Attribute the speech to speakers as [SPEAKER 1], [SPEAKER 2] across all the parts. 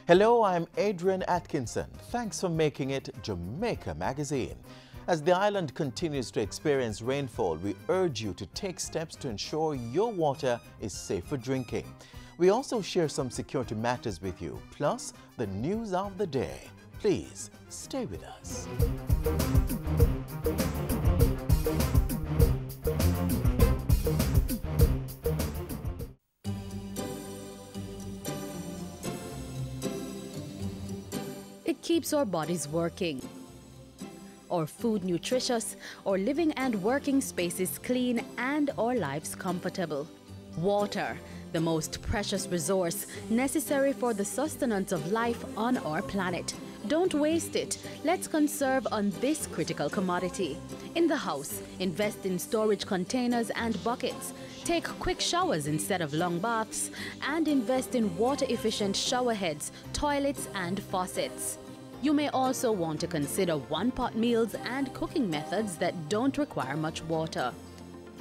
[SPEAKER 1] Hello, I'm Adrian Atkinson. Thanks for making it Jamaica Magazine. As the island continues to experience rainfall, we urge you to take steps to ensure your water is safe for drinking. We also share some security matters with you, plus the news of the day. Please stay with us.
[SPEAKER 2] It keeps our bodies working, our food nutritious, our living and working spaces clean, and our lives comfortable. Water, the most precious resource necessary for the sustenance of life on our planet. Don't waste it. Let's conserve on this critical commodity. In the house, invest in storage containers and buckets. Take quick showers instead of long baths, and invest in water-efficient shower heads, toilets, and faucets. You may also want to consider one-pot meals and cooking methods that don't require much water.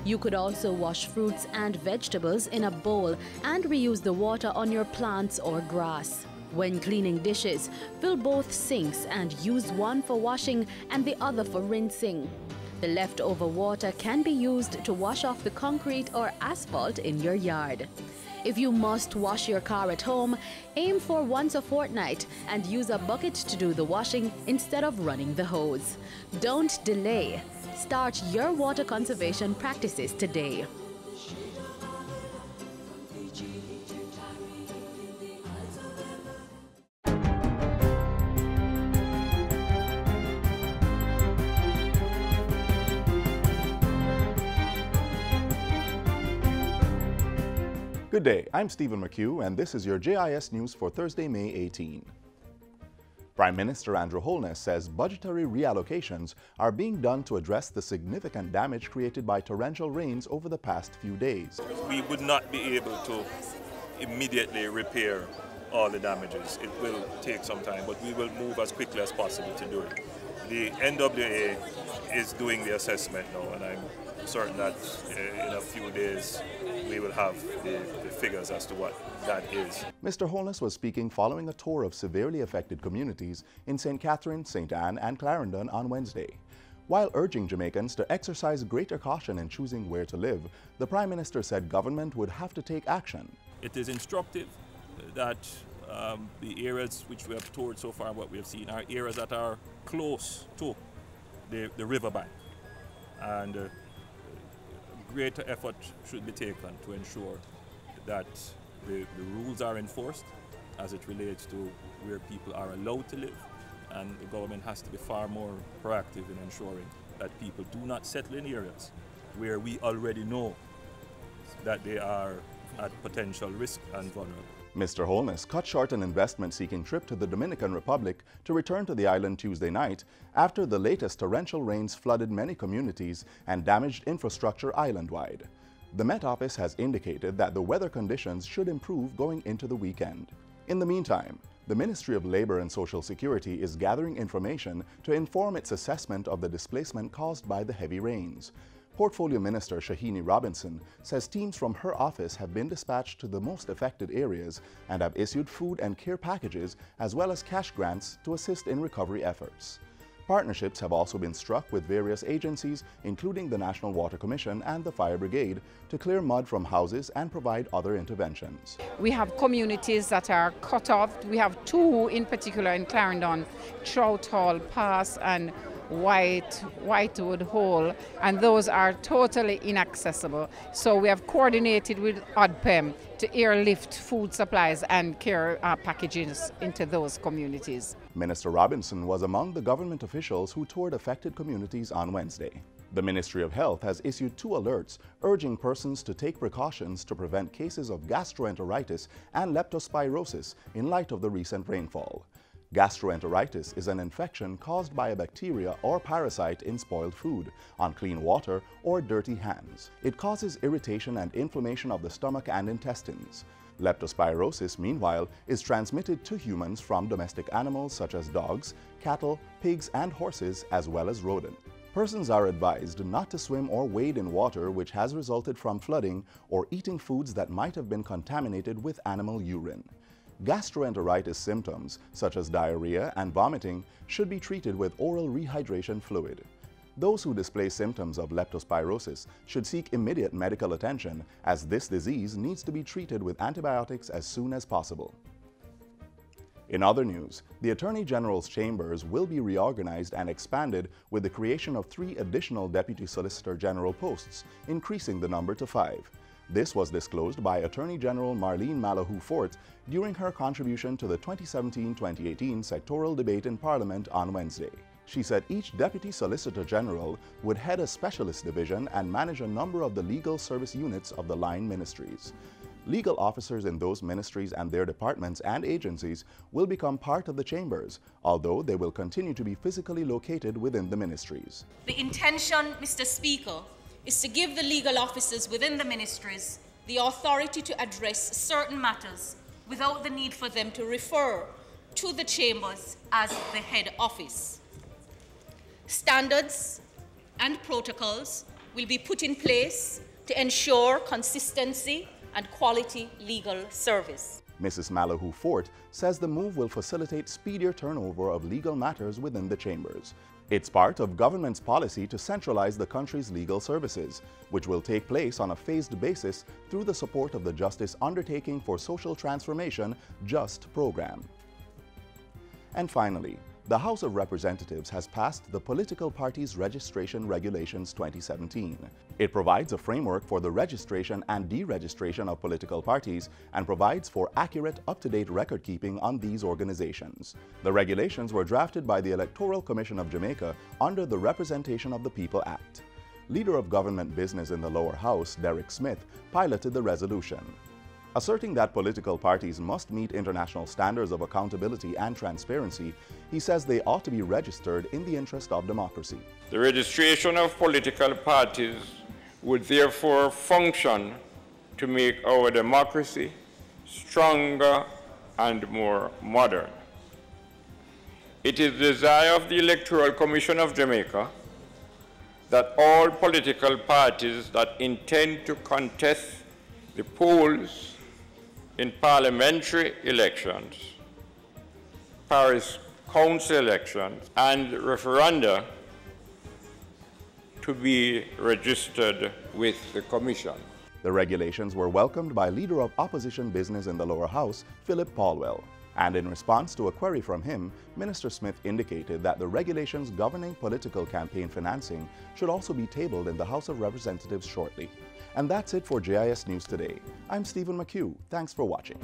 [SPEAKER 2] You could also wash fruits and vegetables in a bowl and reuse the water on your plants or grass. When cleaning dishes, fill both sinks and use one for washing and the other for rinsing. The leftover water can be used to wash off the concrete or asphalt in your yard. If you must wash your car at home, aim for once a fortnight and use a bucket to do the washing instead of running the hose. Don't delay. Start your water conservation practices today.
[SPEAKER 3] Good day, I'm Stephen McHugh, and this is your JIS News for Thursday, May 18. Prime Minister Andrew Holness says budgetary reallocations are being done to address the significant damage created by torrential rains over the past few days.
[SPEAKER 4] We would not be able to immediately repair all the damages. It will take some time, but we will move as quickly as possible to do it. The NWA is doing the assessment now, and I'm certain that in a few days we will have the figures as to what that is.
[SPEAKER 3] Mr. Holness was speaking following a tour of severely affected communities in St. Catherine, St. Anne, and Clarendon on Wednesday. While urging Jamaicans to exercise greater caution in choosing where to live, the Prime Minister said government would have to take action.
[SPEAKER 4] It is instructive that the areas which we have toured so far, what we have seen, are areas that are close to the riverbank. And greater effort should be taken to ensure that the rules are enforced as it relates to where people are allowed to live, and the government has to be far more proactive in ensuring that people do not settle in areas where we already know that they are at potential risk and vulnerable.
[SPEAKER 3] Mr. Holness cut short an investment-seeking trip to the Dominican Republic to return to the island Tuesday night after the latest torrential rains flooded many communities and damaged infrastructure island-wide. The Met Office has indicated that the weather conditions should improve going into the weekend. In the meantime, the Ministry of Labor and Social Security is gathering information to inform its assessment of the displacement caused by the heavy rains. Portfolio Minister Shahini Robinson says teams from her office have been dispatched to the most affected areas and have issued food and care packages as well as cash grants to assist in recovery efforts. Partnerships have also been struck with various agencies, including the National Water Commission and the Fire Brigade, to clear mud from houses and provide other interventions.
[SPEAKER 5] We have communities that are cut off. We have two in particular in Clarendon, Trout Hall Pass and Whitewood Hole, and those are totally inaccessible. So we have coordinated with OPM to airlift food supplies and care packages into those communities.
[SPEAKER 3] Minister Robinson was among the government officials who toured affected communities on Wednesday. The Ministry of Health has issued 2 alerts urging persons to take precautions to prevent cases of gastroenteritis and leptospirosis in light of the recent rainfall. Gastroenteritis is an infection caused by a bacteria or parasite in spoiled food, unclean water, or dirty hands. It causes irritation and inflammation of the stomach and intestines. Leptospirosis, meanwhile, is transmitted to humans from domestic animals such as dogs, cattle, pigs, and horses, as well as rodents. Persons are advised not to swim or wade in water which has resulted from flooding or eating foods that might have been contaminated with animal urine. gastroenteritis symptoms, such as diarrhea and vomiting, should be treated with oral rehydration fluid. Those who display symptoms of leptospirosis should seek immediate medical attention, as this disease needs to be treated with antibiotics as soon as possible. In other news, the Attorney General's chambers will be reorganized and expanded with the creation of 3 additional Deputy Solicitor General posts, increasing the number to 5. This was disclosed by Attorney General Marlene Malahoo Forte during her contribution to the 2017-2018 sectoral debate in Parliament on Wednesday. She said each Deputy Solicitor General would head a specialist division and manage a number of the legal service units of the line ministries. Legal officers in those ministries and their departments and agencies will become part of the chambers, although they will continue to be physically located within the ministries.
[SPEAKER 6] The intention, Mr. Speaker, is to give the legal officers within the ministries the authority to address certain matters without the need for them to refer to the chambers as the head office. Standards and protocols will be put in place to ensure consistency and quality legal service.
[SPEAKER 3] Mrs. Malahoo Forte says the move will facilitate speedier turnover of legal matters within the chambers. It's part of government's policy to centralize the country's legal services, which will take place on a phased basis through the support of the Justice Undertaking for Social Transformation JUST program. And finally, the House of Representatives has passed the Political Parties Registration Regulations 2017. It provides a framework for the registration and deregistration of political parties and provides for accurate, up-to-date record-keeping on these organizations. The regulations were drafted by the Electoral Commission of Jamaica under the Representation of the People Act. Leader of Government Business in the lower house, Derek Smith, piloted the resolution. Asserting that political parties must meet international standards of accountability and transparency, he says they ought to be registered in the interest of democracy.
[SPEAKER 7] The registration of political parties would therefore function to make our democracy stronger and more modern. It is the desire of the Electoral Commission of Jamaica that all political parties that intend to contest the polls in parliamentary elections, parish council elections, and referenda to be registered with the Commission.
[SPEAKER 3] The regulations were welcomed by Leader of Opposition Business in the lower house, Philip Paulwell. And in response to a query from him, Minister Smith indicated that the regulations governing political campaign financing should also be tabled in the House of Representatives shortly. And that's it for JIS News Today. I'm Stephen McHugh. Thanks for watching.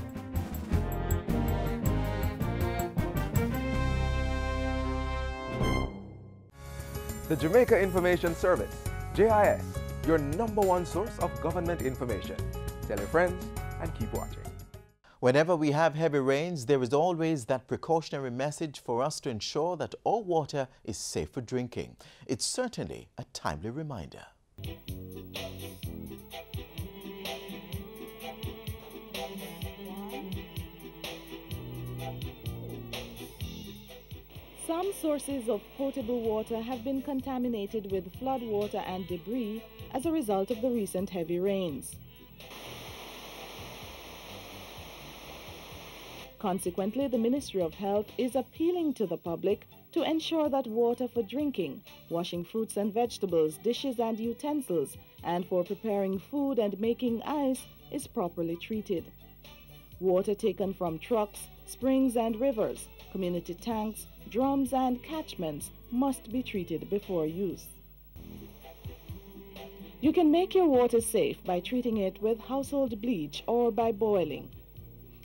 [SPEAKER 8] The Jamaica Information Service, JIS, your #1 source of government information. Tell your friends and keep watching.
[SPEAKER 1] Whenever we have heavy rains, there is always that precautionary message for us to ensure that our water is safe for drinking. It's certainly a timely reminder.
[SPEAKER 9] Some sources of potable water have been contaminated with flood water and debris as a result of the recent heavy rains. Consequently, the Ministry of Health is appealing to the public to ensure that water for drinking, washing fruits and vegetables, dishes and utensils, and for preparing food and making ice is properly treated. Water taken from trucks, springs and rivers, community tanks, drums and catchments must be treated before use. You can make your water safe by treating it with household bleach or by boiling.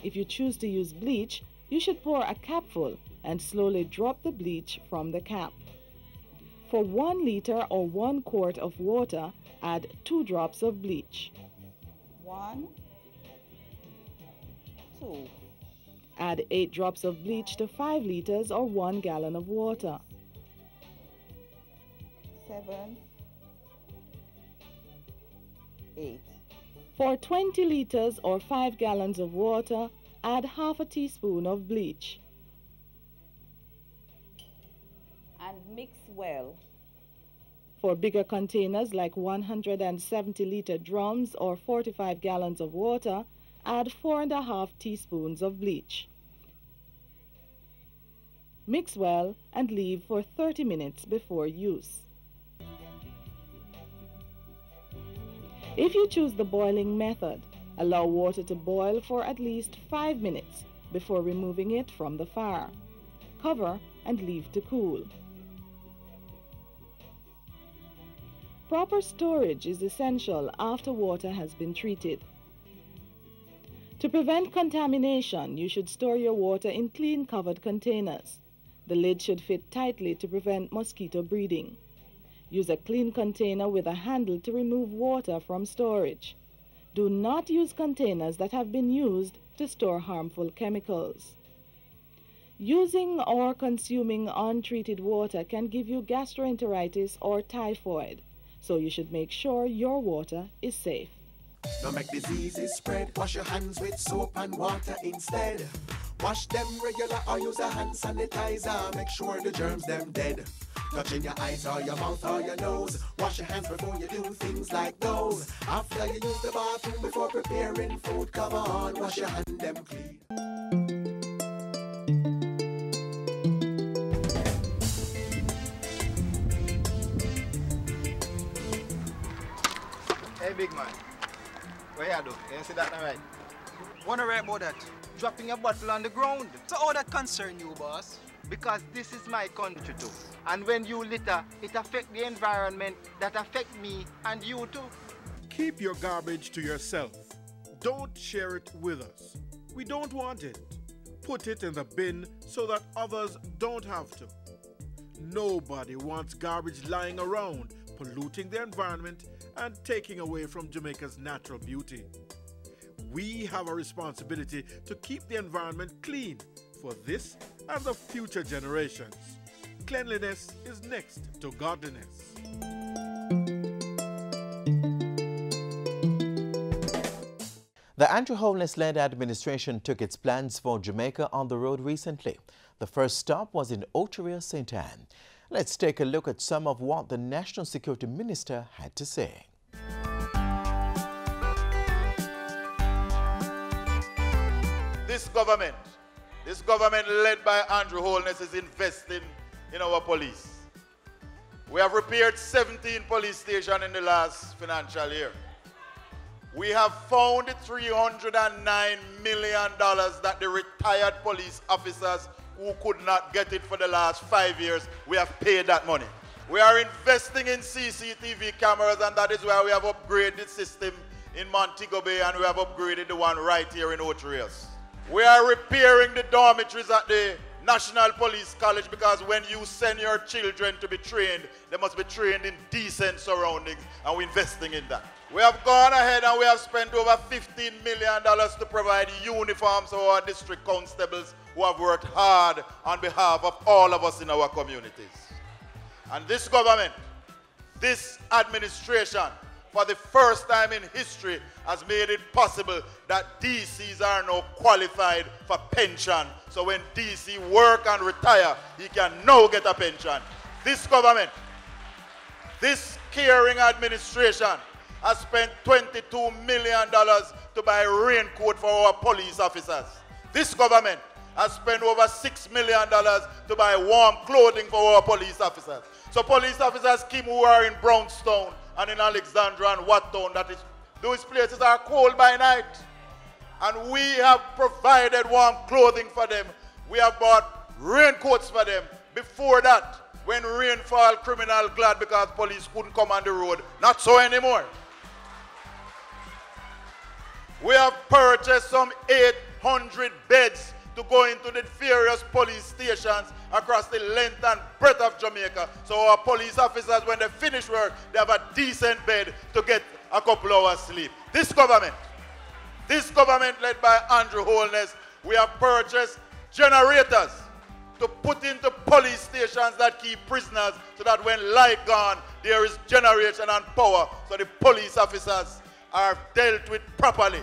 [SPEAKER 9] If you choose to use bleach, you should pour a capful and slowly drop the bleach from the cap. For 1 liter or 1 quart of water, add 2 drops of bleach.
[SPEAKER 10] 1, 2.
[SPEAKER 9] Add 8 drops of bleach to 5 liters or 1 gallon of water.
[SPEAKER 10] 7, 8.
[SPEAKER 9] For 20 liters or 5 gallons of water, add half a teaspoon of bleach.
[SPEAKER 10] And mix well.
[SPEAKER 9] For bigger containers like 170-liter drums or 45 gallons of water, add 4½ teaspoons of bleach. Mix well and leave for 30 minutes before use. If you choose the boiling method, allow water to boil for at least 5 minutes before removing it from the fire. Cover and leave to cool. Proper storage is essential after water has been treated. To prevent contamination, you should store your water in clean covered containers. The lid should fit tightly to prevent mosquito breeding. Use a clean container with a handle to remove water from storage. Do not use containers that have been used to store harmful chemicals. Using or consuming untreated water can give you gastroenteritis or typhoid, so you should make sure your water is safe.
[SPEAKER 11] Don't make diseases spread. Wash your hands with soap and water instead. Wash them regular or use a hand sanitizer. Make sure the germs them dead. Touching your eyes or your mouth or your nose. Wash your hands before you do things like those. After you use the bathroom before preparing food, come on, wash your hand them clean.
[SPEAKER 12] Hey, big man. What you do? You see that right? Wanna write about that? Dropping a bottle on the ground.
[SPEAKER 13] So how that concern you, boss?
[SPEAKER 12] Because this is my country too. And when you litter, it affects the environment that affects me and you too.
[SPEAKER 14] Keep your garbage to yourself. Don't share it with us. We don't want it. Put it in the bin so that others don't have to. Nobody wants garbage lying around, polluting the environment and taking away from Jamaica's natural beauty. We have a responsibility to keep the environment clean for this and the future generations. Cleanliness is next to godliness.
[SPEAKER 1] The Andrew Holness-led administration took its plans for Jamaica on the road recently. The first stop was in Oteria, St. Anne. Let's take a look at some of what the National Security Minister had to say.
[SPEAKER 15] This government led by Andrew Holness is investing in our police. We have repaired 17 police stations in the last financial year. We have found $309 million that the retired police officers who could not get it for the last 5 years, we have paid that money. We are investing in CCTV cameras, and that is why we have upgraded the system in Montego Bay, and we have upgraded the one right here in Oteria. We are repairing the dormitories at the National Police College, because when you send your children to be trained, they must be trained in decent surroundings, and we're investing in that. We have gone ahead and we have spent over $15 million to provide uniforms for our district constables who have worked hard on behalf of all of us in our communities. And this government, this administration, for the first time in history, has made it possible that DCs are now qualified for pension. So when DC work and retire, he can now get a pension. This government, this caring administration, has spent $22 million to buy raincoat for our police officers. This government has spent over $6 million to buy warm clothing for our police officers. So police officers, Kim, who are in Brownstown and in Alexandra and Wattown, those places are cold by night. And we have provided warm clothing for them. We have bought raincoats for them. Before that, when rainfall, criminal glad because police couldn't come on the road. Not so anymore. We have purchased some 800 beds to go into the various police stations across the length and breadth of Jamaica. So our police officers, when they finish work, they have a decent bed to get a couple hours sleep. This government led by Andrew Holness, we have purchased generators to put into police stations that keep prisoners so that when light gone, there is generation and power so the police officers are dealt with properly.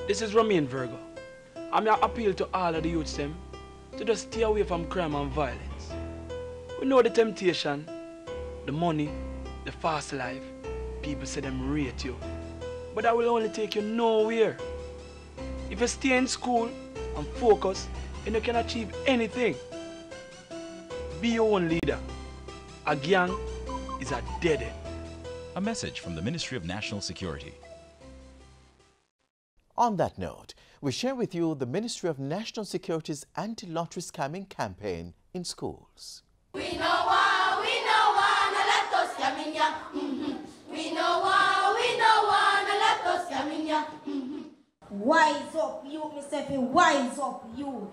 [SPEAKER 16] This is Romain Virgo. I'm here appeal to all of the youths them to just stay away from crime and violence. We know the temptation, the money, the fast life. People say them rate you. But that will only take you nowhere. If you stay in school and focus, and you can achieve anything. Be your own leader. A gang is a dead end.
[SPEAKER 17] A message from the Ministry of National Security.
[SPEAKER 1] On that note, we share with you the Ministry of National Security's anti-lottery scamming campaign in schools.
[SPEAKER 18] We know why, no let us scam in ya. We know why, no let us scam in ya.
[SPEAKER 19] Wise up, you, myself, wise up, you.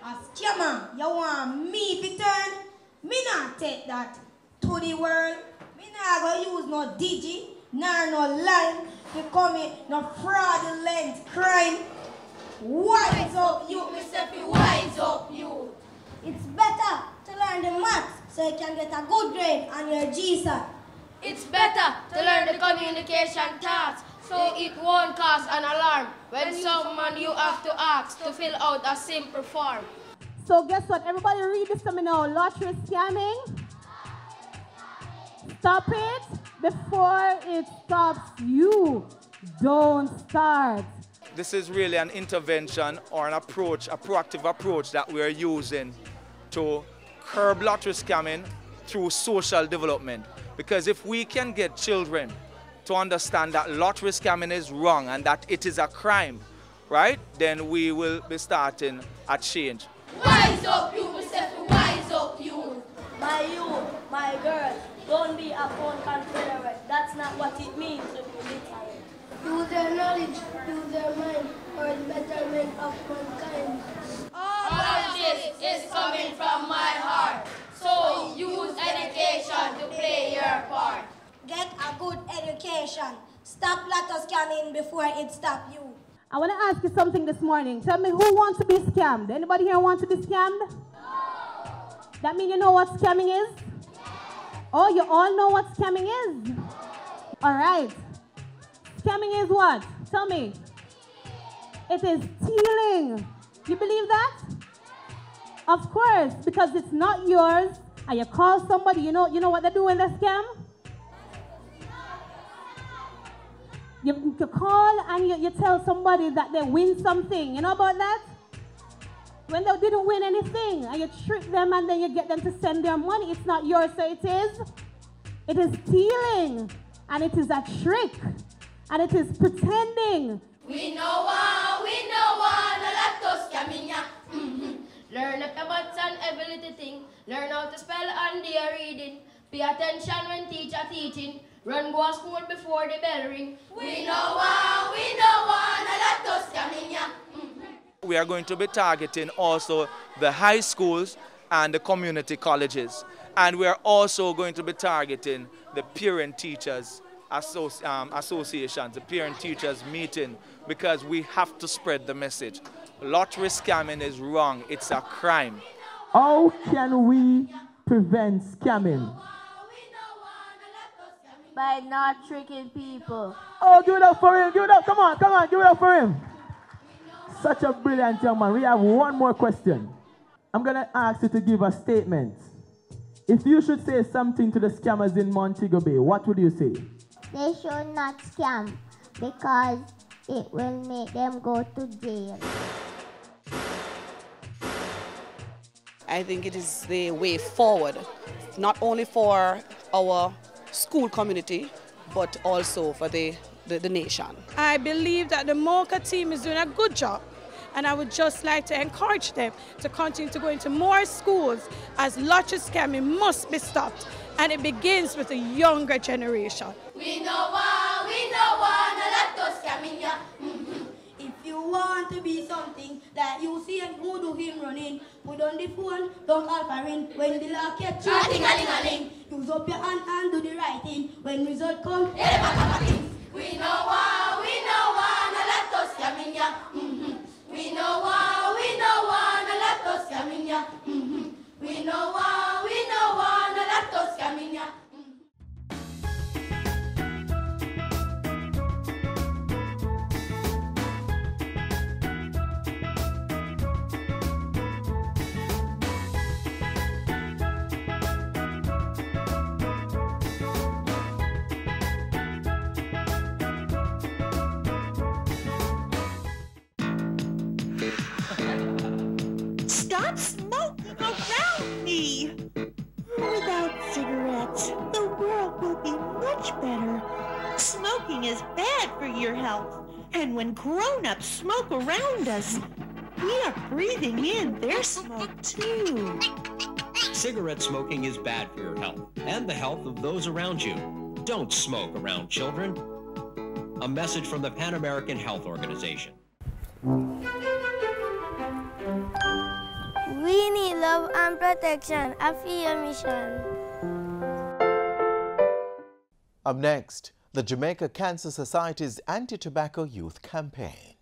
[SPEAKER 19] A scammer, you want me to turn? Me not take that to the world. Me not gonna use no digi, nor no line to commit no fraudulent crime. Wise up, you, myself, wise up, you.
[SPEAKER 20] It's better to learn the maths so you can get a good grade on your GSAT.
[SPEAKER 18] It's better to learn the communication tasks so it won't cause an alarm when someone you have to ask to fill out a simple form.
[SPEAKER 21] So guess what? Everybody read this to me now. Lottery scamming. Stop it before it stops you. Don't start.
[SPEAKER 22] This is really an intervention or an approach, a proactive approach that we are using to curb lottery scamming through social development. Because if we can get children to understand that lottery scamming is wrong and that it is a crime, right, then we will be starting a change.
[SPEAKER 18] Wise up, you, Mr. Wise up, you.
[SPEAKER 20] My youth, my girl, don't be a phone confederate. That's not what it means to be literate.
[SPEAKER 23] Use their knowledge, use their mind, for the betterment of mankind.
[SPEAKER 18] All of this is coming from my heart. So use education to play your part.
[SPEAKER 20] Get a good education. Stop lotto scamming before it stops you.
[SPEAKER 21] I want to ask you something this morning. Tell me, who wants to be scammed? Anybody here want to be scammed? No. That means you know what scamming is? Oh, you all know what scamming is? All right. Scamming is what? Tell me. It is stealing. You believe that? Of course, because it's not yours, and you call somebody, you know what they do in the scam? You call and you tell somebody that they win something. You know about that? When they didn't win anything, and you trick them and then you get them to send their money. It's not yours, so it is. It is stealing, and it is a trick, and it is pretending.
[SPEAKER 18] We know one, let us scam in ya. Learn up your maths and ability thing. Learn how to spell and their reading. Pay attention when teacher teaching. Run go to school before the bell ring. We know one, let us scam in ya.
[SPEAKER 22] We are going to be targeting also the high schools and the community colleges. And we are also going to be targeting the parent-teachers associations, the parent-teachers meeting, because we have to spread the message. Lottery scamming is wrong. It's a crime.
[SPEAKER 24] How can we prevent scamming?
[SPEAKER 20] By not tricking people.
[SPEAKER 24] Oh, give it up for him. Give it up. Come on, give it up for him. Such a brilliant young man. We have one more question. I'm going to ask you to give a statement. If you should say something to the scammers in Montego Bay, what would you say?
[SPEAKER 25] They should not scam because it will make them go to jail.
[SPEAKER 26] I think it is the way forward, not only for our school community, but also for the nation.
[SPEAKER 27] I believe that the MOCA team is doing a good job, and I would just like to encourage them to continue to go into more schools, as lottery scamming must be stopped, and it begins with the younger generation.
[SPEAKER 18] We know one, let us scam in ya.
[SPEAKER 20] If you want to be something that you see and who do him running, put on the phone, don't call for him. When the law catch you, ding-a-ling-a-ling. Use up your hand and do the right thing. When result come,
[SPEAKER 18] we know one, let us scam in ya. We know one, let us scam in ya. We know one, let us scam in ya.
[SPEAKER 2] stop smoking around me. Without cigarettes, the world will be much better. Smoking is bad for your health, and when grown-ups smoke around us, we are breathing in their smoke too.
[SPEAKER 3] Cigarette smoking is bad for your health and the health of those around you. Don't smoke around children. A message from the Pan American Health Organization.
[SPEAKER 25] We need love and protection. I feel your mission.
[SPEAKER 1] Up next, the Jamaica Cancer Society's anti-tobacco youth campaign.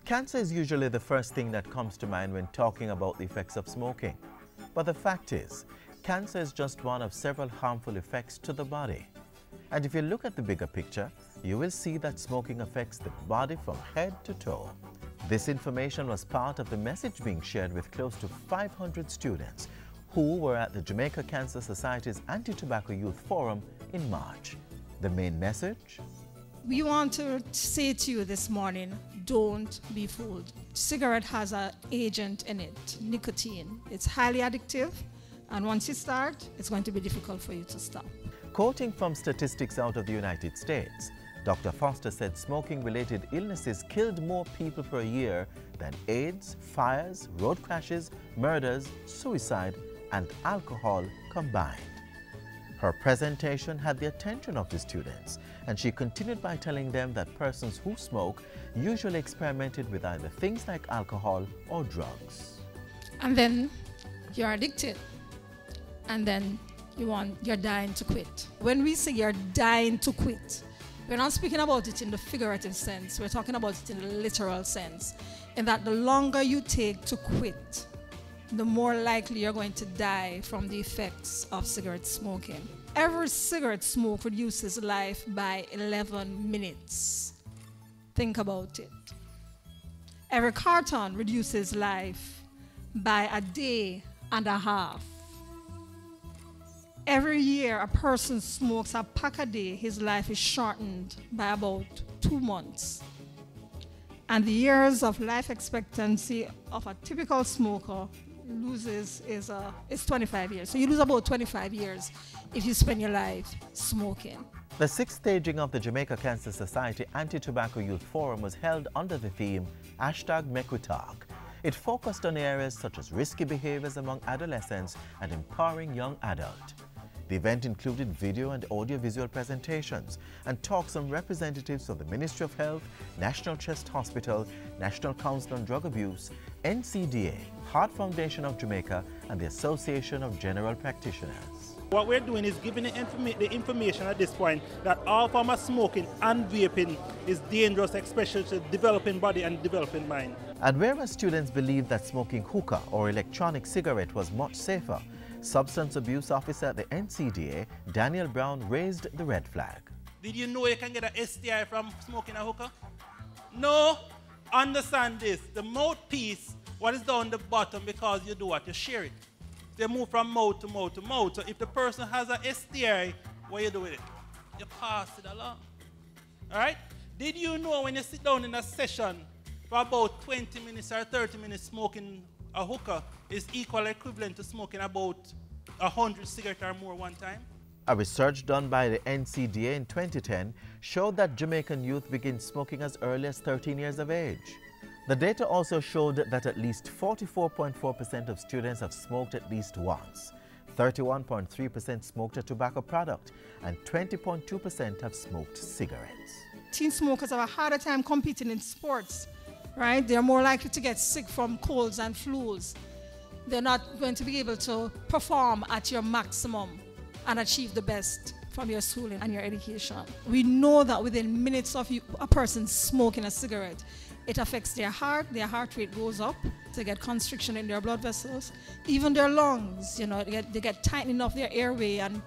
[SPEAKER 1] Cancer is usually the first thing that comes to mind when talking about the effects of smoking. But the fact is, cancer is just one of several harmful effects to the body. And if you look at the bigger picture, you will see that smoking affects the body from head to toe. This information was part of the message being shared with close to 500 students who were at the Jamaica Cancer Society's Anti-Tobacco Youth Forum in March. The main message?
[SPEAKER 4] We want to say to you this morning, don't be fooled. Cigarette has an agent in it, nicotine. It's highly addictive, and once you start, it's going to be difficult for you to stop.
[SPEAKER 1] Quoting from statistics out of the United States, Dr. Foster said smoking-related illnesses killed more people per year than AIDS, fires, road crashes, murders, suicide, and alcohol combined. Her presentation had the attention of the students, and she continued by telling them that persons who smoke usually experimented with either things like alcohol or drugs.
[SPEAKER 4] And then you're addicted, and then you're dying to quit. When we say you're dying to quit, we're not speaking about it in the figurative sense, we're talking about it in the literal sense, in that the longer you take to quit, the more likely you're going to die from the effects of cigarette smoking. Every cigarette smoke reduces life by 11 minutes. Think about it. Every carton reduces life by a day and a half. Every year a person smokes a pack a day, his life is shortened by about 2 months. And the years of life expectancy of a typical smoker loses is 25 years. So you lose about 25 years if you spend your life smoking.
[SPEAKER 1] The 6th staging of the Jamaica Cancer Society Anti-Tobacco Youth Forum was held under the theme #MakeWeTalk. It focused on areas such as risky behaviors among adolescents and empowering young adults. The event included video and audio-visual presentations and talks from representatives of the Ministry of Health, National Chest Hospital, National Council on Drug Abuse, NCDA, Heart Foundation of Jamaica, and the Association of General Practitioners.
[SPEAKER 5] What we're doing is giving the information at this point that all form of smoking and vaping is dangerous, especially to developing body and developing mind.
[SPEAKER 1] And whereas students believed that smoking hookah or electronic cigarette was much safer, Substance Abuse Officer at the NCDA, Daniel Brown, raised the red flag.
[SPEAKER 5] Did you know you can get an STI from smoking a hookah? No? Understand this. The mouthpiece, what is down the bottom, because you do what? You share it. They move from mouth to mouth to mouth. So if the person has an STI, what you do with it? You pass it along. All right? Did you know when you sit down in a session for about 20 minutes or 30 minutes smoking a hookah is equal equivalent to smoking about 100 cigarettes or more one time?
[SPEAKER 1] A research done by the NCDA in 2010 showed that Jamaican youth begin smoking as early as 13 years of age. The data also showed that at least 44.4% of students have smoked at least once, 31.3% smoked a tobacco product, and 20.2% have smoked cigarettes.
[SPEAKER 4] Teen smokers have a harder time competing in sports, right? They're more likely to get sick from colds and flus. They're not going to be able to perform at your maximum and achieve the best from your schooling and your education. We know that within minutes of a person smoking a cigarette, it affects their heart rate goes up, they get constriction in their blood vessels, even their lungs, they get tightening of their airway and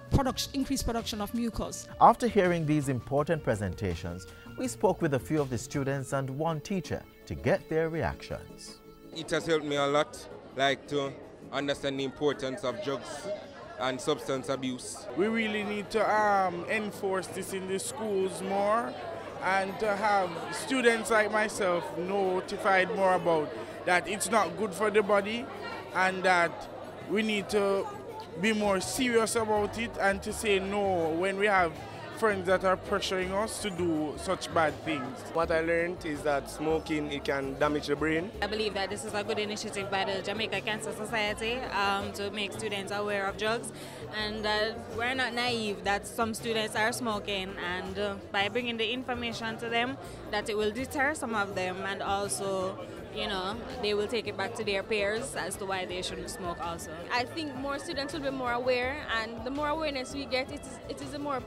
[SPEAKER 4] increased production of mucus.
[SPEAKER 1] After hearing these important presentations, we spoke with a few of the students and one teacher to get their reactions.
[SPEAKER 6] It has helped me a lot, like to understand the importance of drugs and substance abuse.
[SPEAKER 7] We really need to enforce this in the schools more, and to have students like myself notified more about that it's not good for the body, and that we need to be more serious about it and to say no when we have friends that are pressuring us to do such bad things.
[SPEAKER 6] What I learned is that smoking, it can damage the brain.
[SPEAKER 8] I believe that this is a good initiative by the Jamaica Cancer Society to make students aware of drugs, and we're not naive that some students are smoking, and by bringing the information to them, that it will deter some of them, and also, you know, they will take it back to their peers as to why they shouldn't smoke also.
[SPEAKER 9] I think more students will be more aware, and the more awareness we get, it is the more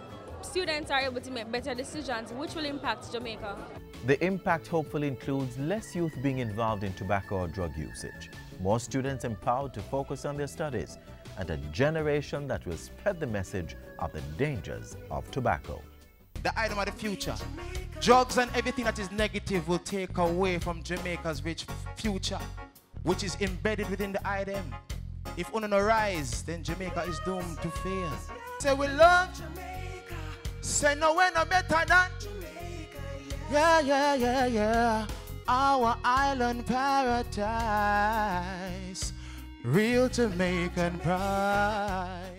[SPEAKER 9] students are able to make better decisions, which will impact Jamaica.
[SPEAKER 1] The impact hopefully includes less youth being involved in tobacco or drug usage, more students empowered to focus on their studies, and a generation that will spread the message of the dangers of tobacco.
[SPEAKER 10] The item of the future. Drugs and everything that is negative will take away from Jamaica's rich future, which is embedded within the item. If one no rise, then Jamaica is doomed to fail. Say we love Jamaica. Say no, we're no better than Jamaica. Yeah. Our island paradise, real Jamaican pride.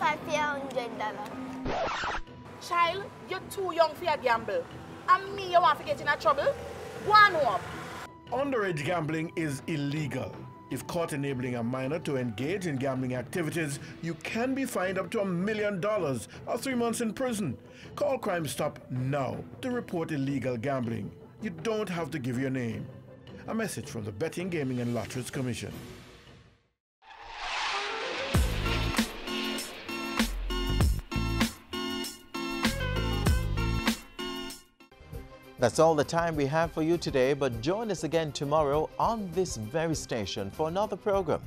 [SPEAKER 11] $500. Child, you're too young for your gamble. And me, you want to get in a trouble? Go on home.
[SPEAKER 14] Underage gambling is illegal. If caught enabling a minor to engage in gambling activities, you can be fined up to $1 million or 3 months in prison. Call Crime Stop now to report illegal gambling. You don't have to give your name. A message from the Betting, Gaming and Lotteries Commission.
[SPEAKER 1] That's all the time we have for you today, but join us again tomorrow on this very station for another program.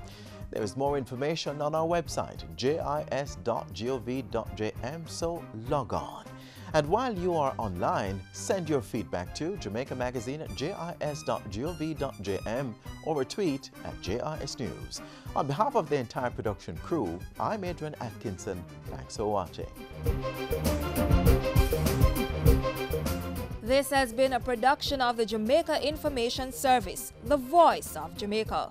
[SPEAKER 1] There is more information on our website, jis.gov.jm, so log on. And while you are online, send your feedback to Jamaica Magazine at jis.gov.jm or a tweet at JIS News. On behalf of the entire production crew, I'm Adrian Atkinson. Thanks for watching.
[SPEAKER 13] This has been a production of the Jamaica Information Service, the voice of Jamaica.